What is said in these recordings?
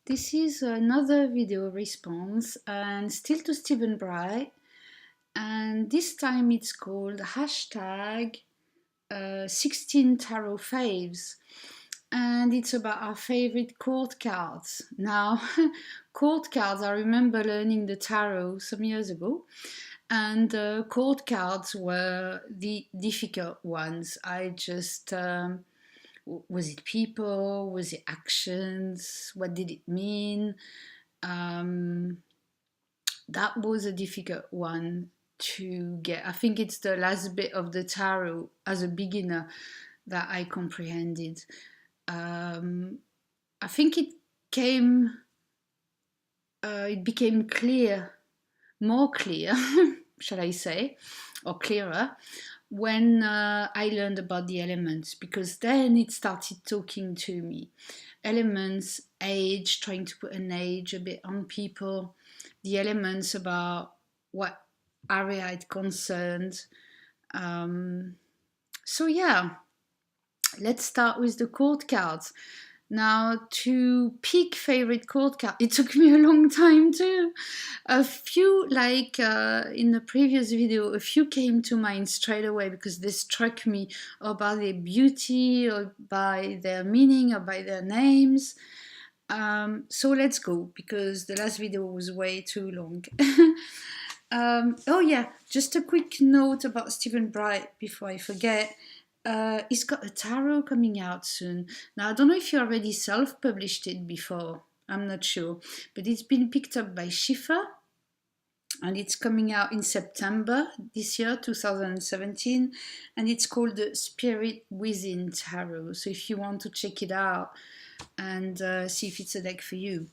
This is another video response and still to Stephen Bright, and this time it's called hashtag 16 Tarot Faves, and it's about our favorite court cards. Now, court cards, I remember learning the tarot some years ago, and court cards were the difficult ones. Was it people? Was it actions? What did it mean? Um, that was a difficult one to get. I think it's the last bit of the tarot as a beginner that I comprehended. I think came, it became clear, more clear, shall I say, or clearer, when I learned about the elements, because then it started talking to me. Elements, age, trying to put an age a bit on people, the elements about what area it concerned. So yeah, let's start with the court cards. Now, to pick favorite court card, it took me a long time too. A few, like in the previous video, a few came to mind straight away because they struck me, or by their beauty, or by their meaning, or by their names. So let's go, because the last video was way too long. Oh yeah, just a quick note about Stephen Bright before I forget. He's got a tarot coming out soon. Now, I don't know if you already self-published it before. I'm not sure. But it's been picked up by Schiffer, and it's coming out in September this year, 2017. And it's called the Spirit Within Tarot. So if you want to check it out and see if it's a deck for you.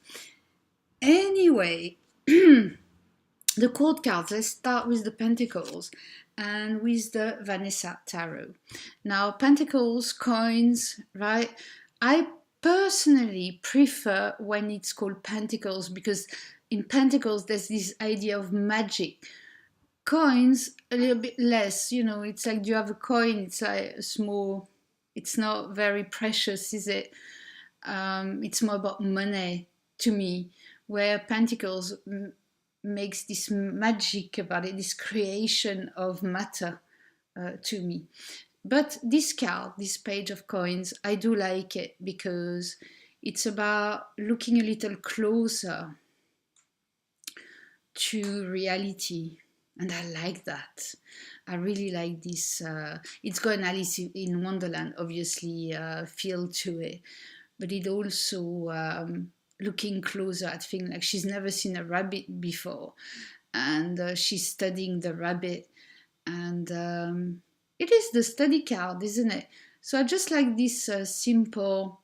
Anyway, the court cards, let's start with the Pentacles and with the Vanessa Tarot. Now, Pentacles, coins, right? I personally prefer when it's called Pentacles, because in Pentacles there's this idea of magic. Coins, a little bit less, you know, it's like, do you have a coin? It's like a small, it's not very precious, is it? It's more about money to me, where Pentacles makes this magic about it, this creation of matter to me. But this card, this page of coins, I do like it because it's about looking a little closer to reality. And I like that. I really like this. It's got an Alice in Wonderland, obviously, feel to it. But it also looking closer at things, like she's never seen a rabbit before, and she's studying the rabbit, and it is the study card, isn't it? So I just like this simple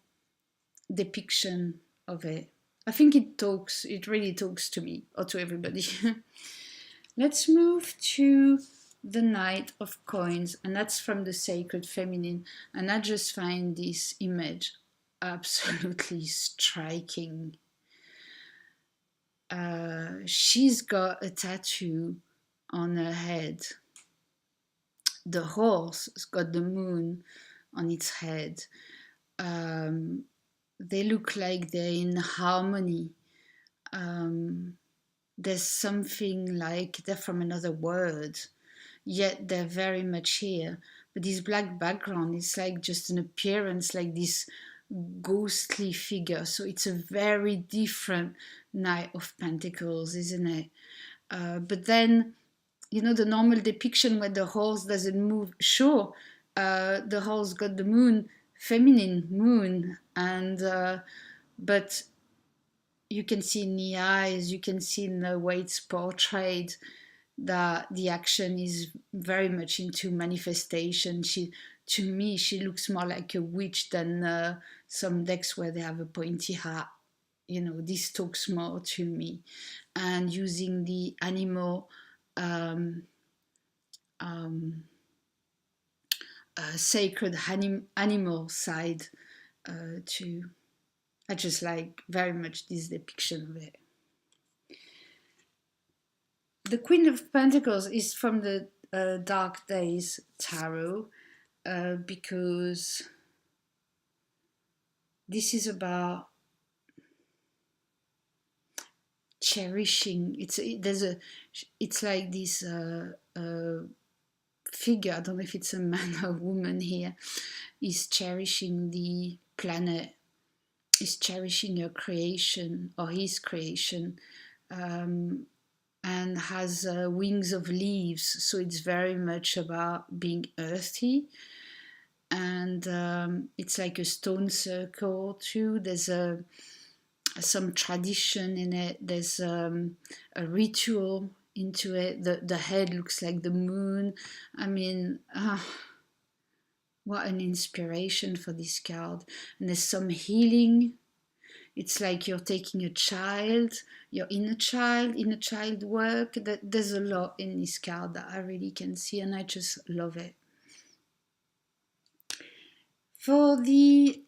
depiction of it. I think it really talks to me, or to everybody. Let's move to the Knight of Coins, and that's from the Sacred Feminine, and I just find this image absolutely striking. She's got a tattoo on her head. The horse has got the moon on its head. They look like they're in harmony. There's something like they're from another world, yet they're very much here. But this black background is like just an appearance, like this ghostly figure. So it's a very different Knight of Pentacles, isn't it? But then, you know, the normal depiction where the horse doesn't move, sure, the horse got the moon, feminine moon, and but you can see in the eyes, you can see in the way it's portrayed, that the action is very much into manifestation. To me, she looks more like a witch than some decks where they have a pointy hat. You know, this talks more to me. And using the animal, sacred animal side to, I just like very much this depiction of it. The Queen of Pentacles is from the Dark Days Tarot, because this is about cherishing. It's like this figure. I don't know if it's a man or woman here. Is cherishing the planet. Is cherishing her creation or his creation. And has wings of leaves, so it's very much about being earthy. And it's like a stone circle too. There's some tradition in it. There's a ritual into it. The head looks like the moon. I mean, what an inspiration for this card. And there's some healing. It's like you're taking a child, your inner child work. There's a lot in this card that I really can see, and I just love it. For the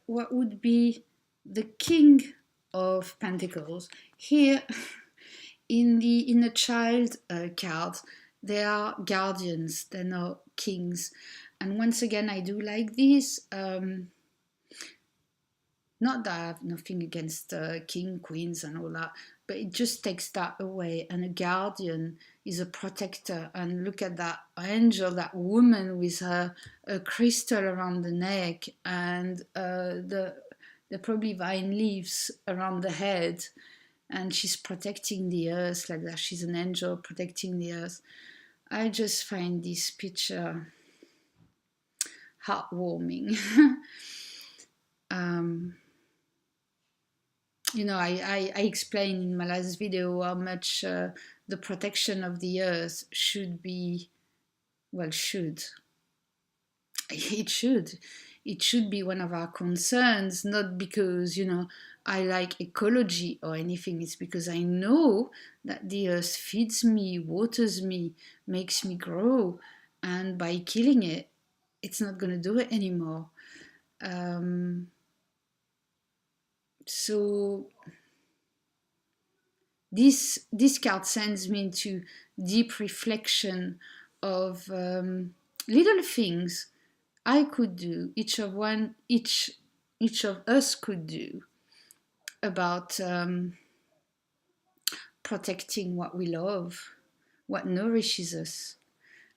what would be the King of Pentacles, here in the inner child card, they are guardians, they're not kings. And once again, I do like this. Not that I have nothing against king, queens and all that, but it just takes that away. And a guardian is a protector. And look at that angel, that woman with her a crystal around the neck and the probably vine leaves around the head. And she's protecting the earth like that. She's an angel protecting the earth. I just find this picture heartwarming. You know, I explained in my last video how much the protection of the earth should be, well, it should be one of our concerns, not because, you know, I like ecology or anything. It's because I know that the earth feeds me, waters me, makes me grow, and by killing it, it's not going to do it anymore. So this card sends me into deep reflection of little things I could do, each of us could do about protecting what we love, what nourishes us.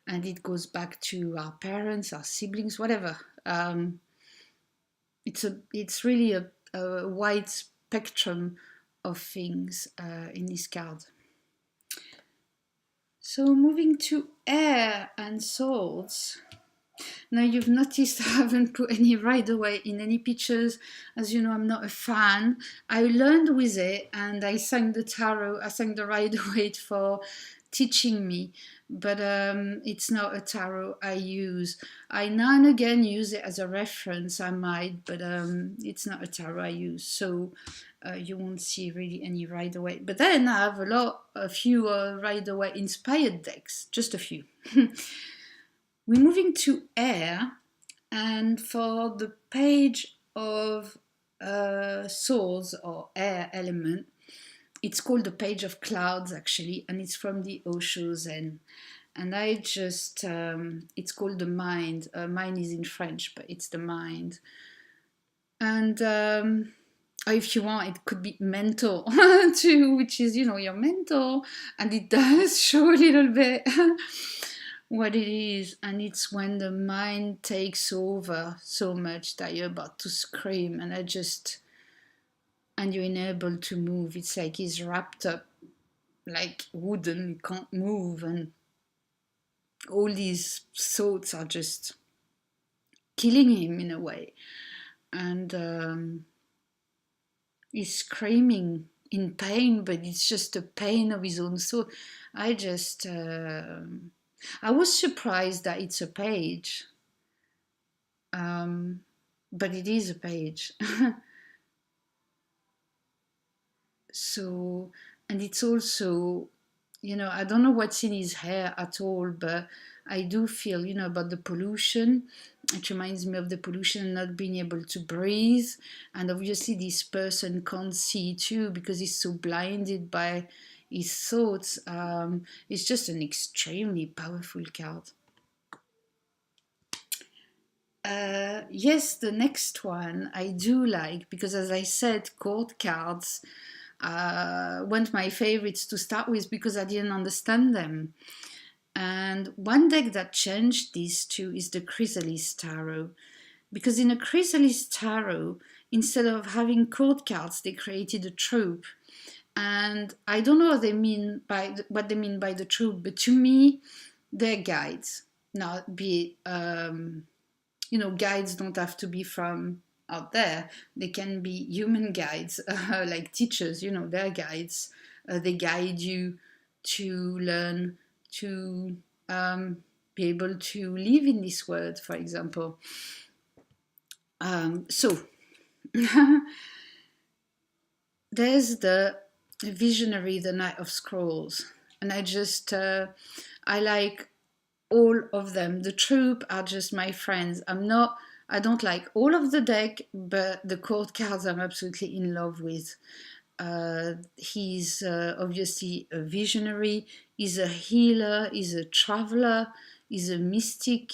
And it goes back to our parents, our siblings, whatever. It's really a wide spectrum of things in this card. So moving to air and swords. Now you've noticed I haven't put any Rider-Waite in any pictures. As you know, I'm not a fan. I learned with it and I sang the tarot, I sang the Rider-Waite for teaching me, but it's not a tarot I use. I now and again use it as a reference, I might, but it's not a tarot I use, so you won't see really any Rider-Waite. But then I have a few Rider-Waite inspired decks, just a few. We're moving to air, and for the page of swords or air element, it's called the Page of Clouds actually, and it's from the Osho Zen. And I just, it's called the mind. Mind is in French, but it's the mind. And if you want, it could be mental too, which is, you know, your mental. And it does show a little bit what it is. And it's when the mind takes over so much that you're about to scream. And you're unable to move. It's like he's wrapped up like wooden, he can't move, and all these thoughts are just killing him in a way. And he's screaming in pain, but it's just the pain of his own thought. I was surprised that it's a page, but it is a page. So, and it's also, you know, I don't know what's in his hair at all, but I do feel, you know, about the pollution. It reminds me of the pollution, not being able to breathe. And obviously this person can't see too because he's so blinded by his thoughts. It's just an extremely powerful card. Yes, the next one I do like because, as I said, court cards weren't my favorites to start with because I didn't understand them. And one deck that changed these two is the Chrysalis Tarot. Because in a Chrysalis Tarot, instead of having court cards, they created a trope. And I don't know what they mean by the trope, but to me, they're guides. Now, be guides don't have to be from out there. They can be human guides, like teachers. They're guides. They guide you to learn to be able to live in this world, for example. So there's the visionary, the Knight of Scrolls, and I like all of them. The troop are just my friends. I don't like all of the deck, but the court cards I'm absolutely in love with. He's obviously a visionary, he's a healer, he's a traveler, he's a mystic.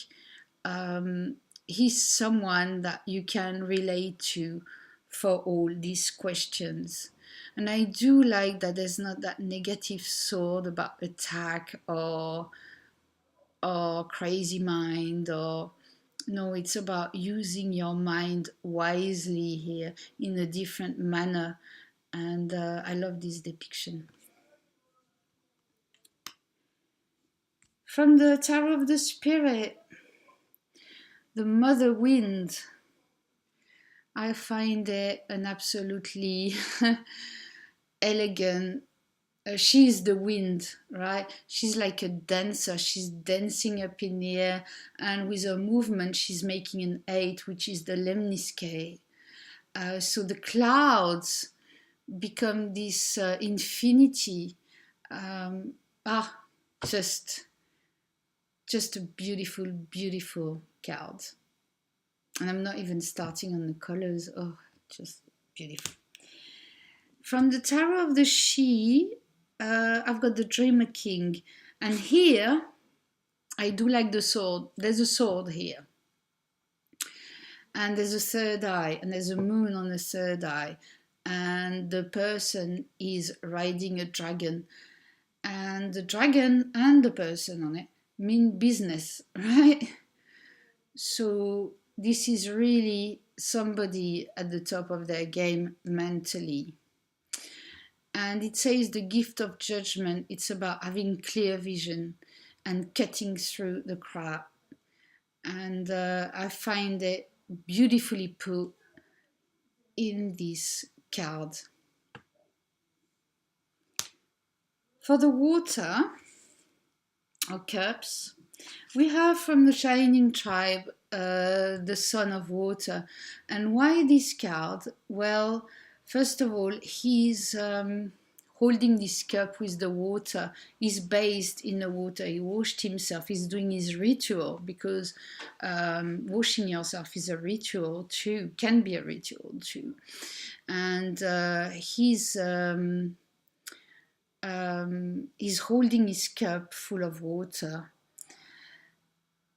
He's someone that you can relate to for all these questions. And I do like that there's not that negative sword about attack or crazy mind, or no, it's about using your mind wisely here in a different manner. And I love this depiction. From the Tarot of the Spirit, the Mother Wind. I find it an absolutely elegant. She's the wind, right? She's like a dancer. She's dancing up in the air, and with her movement, she's making an 8, which is the lemniscate. So the clouds become this infinity. Just a beautiful, beautiful card. And I'm not even starting on the colors. Oh, just beautiful. From the Tarot of the She, I've got the Dreamer King. And here, I do like the sword. There's a sword here. And there's a third eye. And there's a moon on the third eye. And the person is riding a dragon. And the dragon and the person on it mean business, right? So this is really somebody at the top of their game mentally. And it says the gift of judgment. It's about having clear vision and cutting through the crap. And I find it beautifully put in this card. For the water, or cups, we have from the Shining Tribe the Son of Water. And why this card? Well, first of all, he's holding this cup with the water. He's bathed in the water. He washed himself. He's doing his ritual, because washing yourself is a ritual too, can be a ritual too. And he's holding his cup full of water.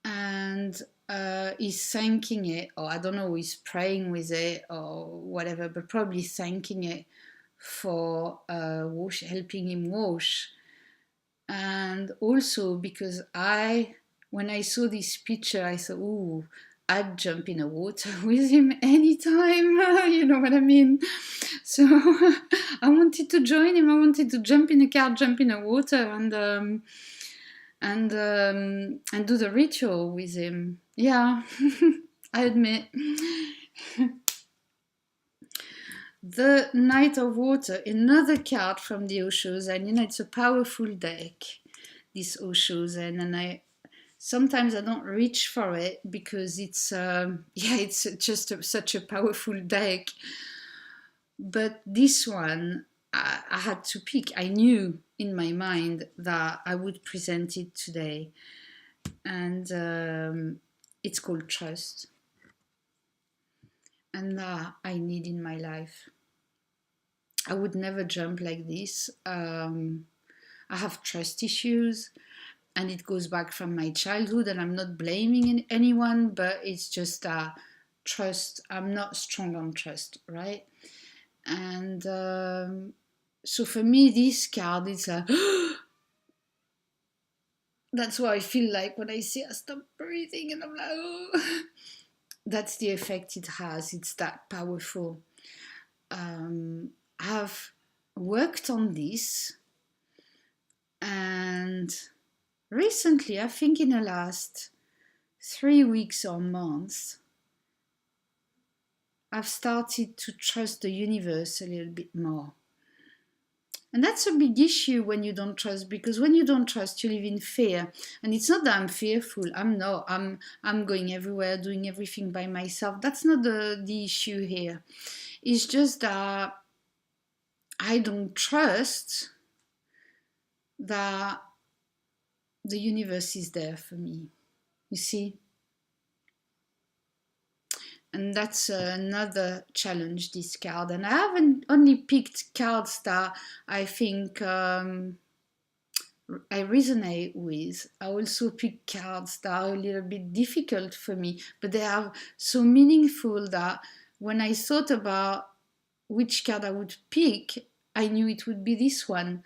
And he's thanking it, or I don't know, he's praying with it or whatever, but probably thanking it for helping him wash. And also because when I saw this picture, I thought, ooh, I'd jump in the water with him anytime, you know what I mean? So I wanted to join him. I wanted to jump in the car, jump in the water, and do the ritual with him. Yeah, I admit. The Knight of Water, another card from the Osho Zen. It's a powerful deck, this Osho Zen, and sometimes I don't reach for it because it's just such a powerful deck. But this one, I had to pick. I knew in my mind that I would present it today. And it's called Trust. And that I need in my life. I would never jump like this. I have trust issues, and it goes back from my childhood, and I'm not blaming anyone, but it's just trust. I'm not strong on trust, right? And So for me, this card is a that's what I feel like when I see her stop breathing, and I'm like, oh. That's the effect it has. It's that powerful. I've worked on this, and recently, I think in the last 3 weeks or months, I've started to trust the universe a little bit more. And that's a big issue when you don't trust, because when you don't trust, you live in fear. And it's not that I'm fearful. I'm going everywhere, doing everything by myself. That's not the issue here. It's just that I don't trust that the universe is there for me. You see? And that's another challenge, this card. And I haven't only picked cards that I think I resonate with. I also pick cards that are a little bit difficult for me, but they are so meaningful that when I thought about which card I would pick, I knew it would be this one,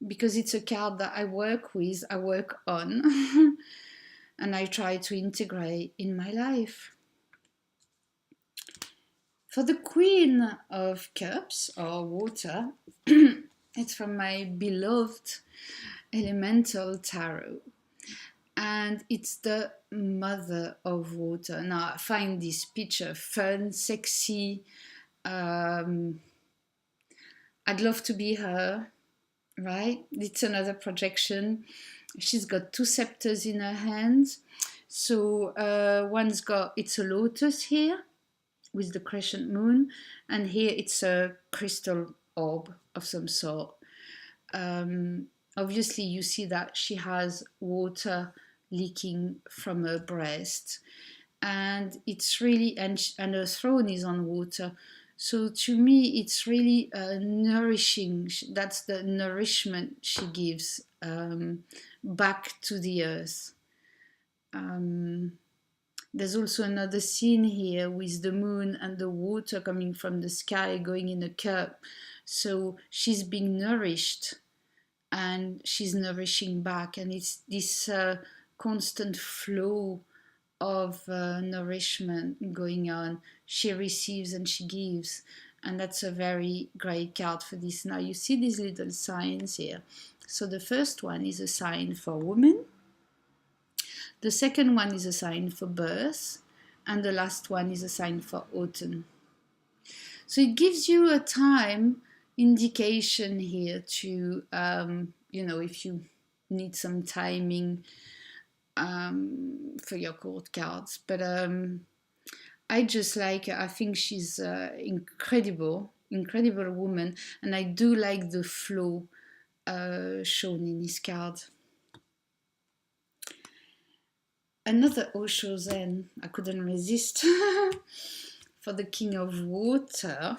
because it's a card that I work with, I work on, and I try to integrate in my life. For the Queen of Cups, or water, it's from my beloved Elemental Tarot, and it's the Mother of Water. Now I find this picture fun, sexy. I'd love to be her, right? It's another projection. She's got 2 scepters in her hands. So one's got, it's a lotus here with the crescent moon, and here it's a crystal orb of some sort. Obviously you see that she has water leaking from her breast, and it's really, and her throne is on water. So to me it's really nourishing. That's the nourishment she gives back to the earth. There's also another scene here with the moon and the water coming from the sky going in a cup. So she's being nourished and she's nourishing back, and it's this constant flow of nourishment going on. She receives and she gives, and that's a very great card for this. Now you see these little signs here. So the first one is a sign for woman. The second one is a sign for birth, and the last one is a sign for autumn. So it gives you a time indication here to, if you need some timing for your court cards. But I just like her. I think she's incredible woman, and I do like the flow shown in this card. Another Osho Zen, I couldn't resist, for the King of Water,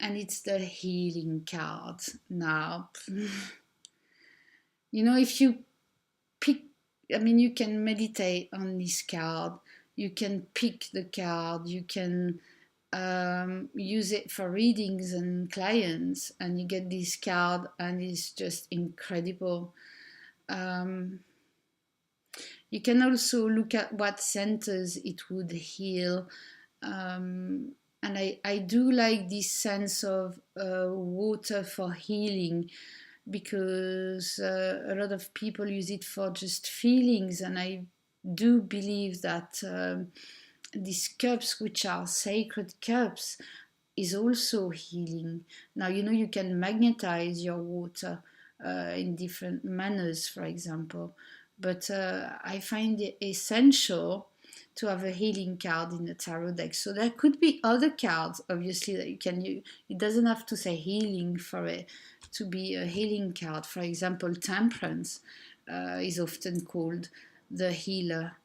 and it's the healing card. Now, if you pick, you can meditate on this card, you can pick the card, you can use it for readings and clients, and you get this card, and it's just incredible. You can also look at what centers it would heal. And I do like this sense of water for healing, because a lot of people use it for just feelings, and I do believe that these cups, which are sacred cups, is also healing. Now, you can magnetize your water in different manners, for example. But I find it essential to have a healing card in the tarot deck. So there could be other cards, obviously, that you can use. It doesn't have to say healing for it to be a healing card. For example, Temperance is often called the healer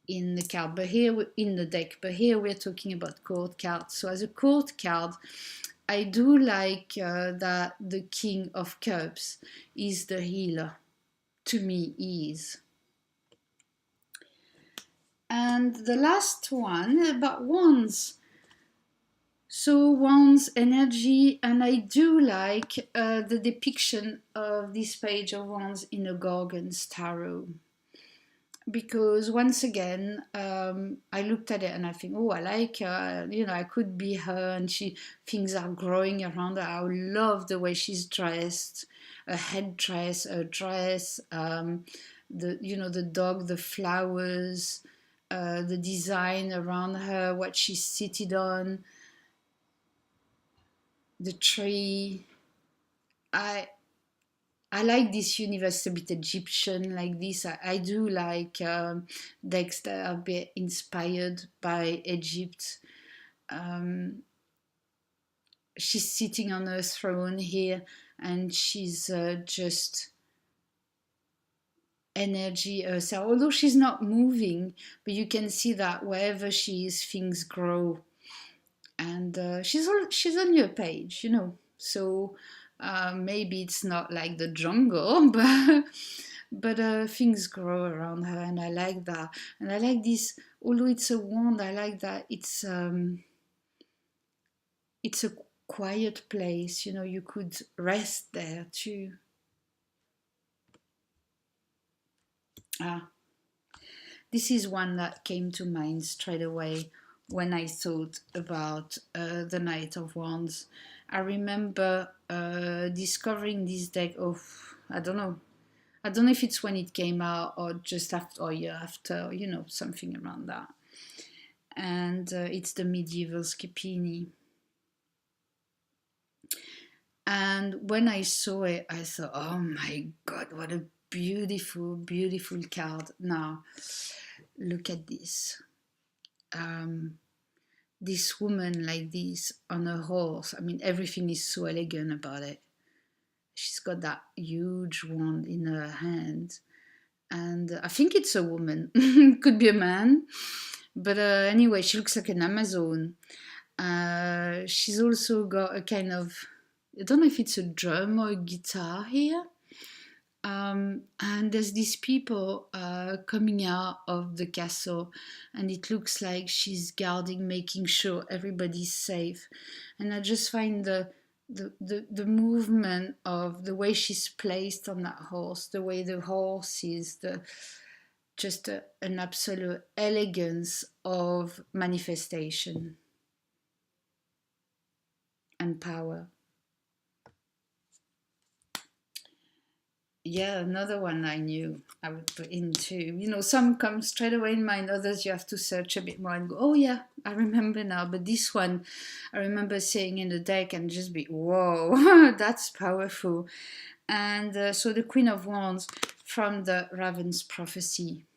in the card, but here in the deck. But here we're talking about court cards. So as a court card, I do like that the King of Cups is the healer. To me, is. And the last one about wands. So Wands energy, and I do like the depiction of this page of Wands in a Gorgon's tarot. Because once again, I looked at it and I think, oh, I like her, I could be her, and things are growing around her. I love the way she's dressed, a headdress, a dress, the dog, the flowers, the design around her, what she's seated on, the tree. I like this universe a bit Egyptian like this. I do like decks that are a bit inspired by Egypt. Um, she's sitting on her throne here, and she's just energy herself. Although she's not moving, but you can see that wherever she is, things grow. And she's only a page, So maybe it's not like the jungle, but things grow around her, and I like that. And I like this. Although it's a wand, I like that it's a quiet place. You could rest there too. Ah, this is one that came to mind straight away when I thought about the Knight of Wands. I remember discovering this deck of, I don't know if it's when it came out or just after or year after, something around that. And it's the medieval Scapini. And when I saw it, I thought, oh my God, what a beautiful, beautiful card. Now, look at this. This woman like this on a horse. I mean, everything is so elegant about it. She's got that huge wand in her hand. And I think it's a woman. Could be a man. But anyway, she looks like an Amazon. She's also got a kind of, I don't know if it's a drum or a guitar here. And there's these people coming out of the castle, and it looks like she's guarding, making sure everybody's safe. And I just find the movement of the way she's placed on that horse, the way the horse is, an absolute elegance of manifestation and power. Yeah, another one I knew I would put into. Some come straight away in mind, others you have to search a bit more and go, oh yeah, I remember now. But this one, I remember seeing in the deck and just be, whoa, that's powerful. And so the Queen of Wands from the Raven's Prophecy.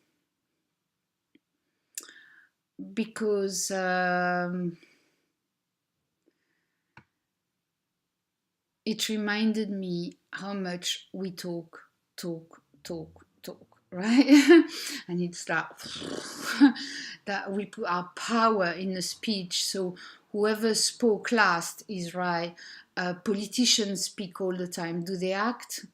Because it reminded me how much we talk, right? And it's that we put our power in the speech. So whoever spoke last is right. Politicians speak all the time. Do they act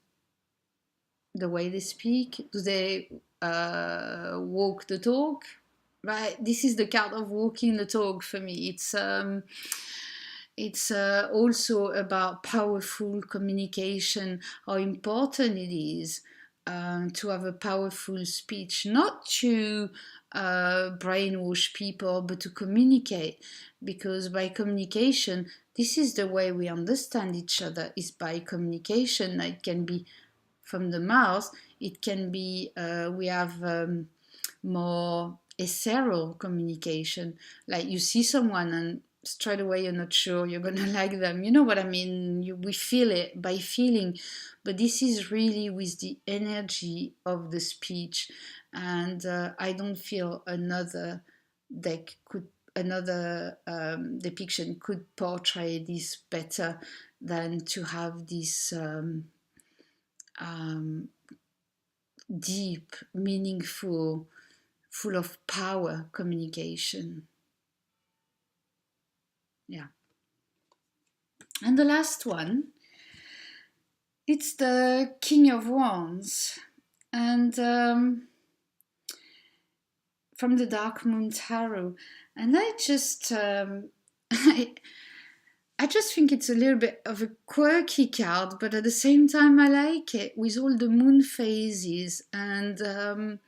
the way they speak? Do they walk the talk? Right? This is the card of walking the talk for me. It's also about powerful communication, how important it is to have a powerful speech, not to brainwash people, but to communicate. Because by communication, this is the way we understand each other, is by communication. It can be from the mouth, it can be, we have more ethereal communication. Like you see someone and straight away you're not sure you're gonna like them. You know what I mean? We feel it by feeling, but this is really with the energy of the speech, and I don't feel another depiction could portray this better than to have this deep, meaningful, full of power communication. Yeah. And the last one, it's the King of Wands. And from the Dark Moon Tarot. And I just, I just think it's a little bit of a quirky card, but at the same time, I like it with all the moon phases. And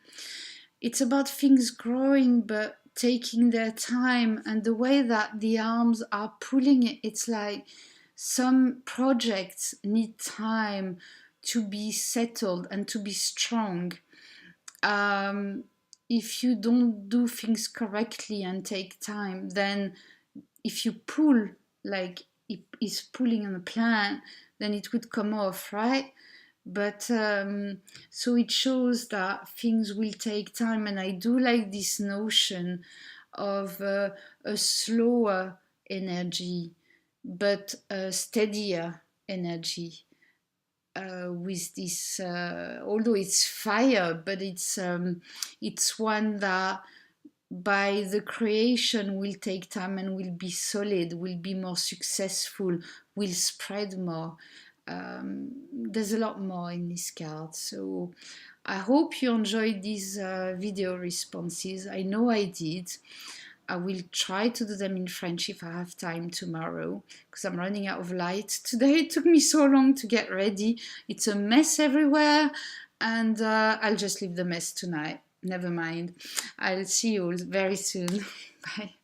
it's about things growing, but taking their time. And the way that the arms are pulling it, it's like some projects need time to be settled and to be strong. If you don't do things correctly and take time, then if you pull like it is pulling on a plant, then it would come off, right? But so it shows that things will take time, and I do like this notion of a slower energy, but a steadier energy. With this, although it's fire, but it's one that by the creation will take time and will be solid, will be more successful, will spread more. There's a lot more in this card. So I hope you enjoyed these video responses. I know I did. I will try to do them in French if I have time tomorrow, because I'm running out of light today. It took me so long to get ready. It's a mess everywhere, and I'll just leave the mess tonight. Never mind. I'll see you all very soon. Bye.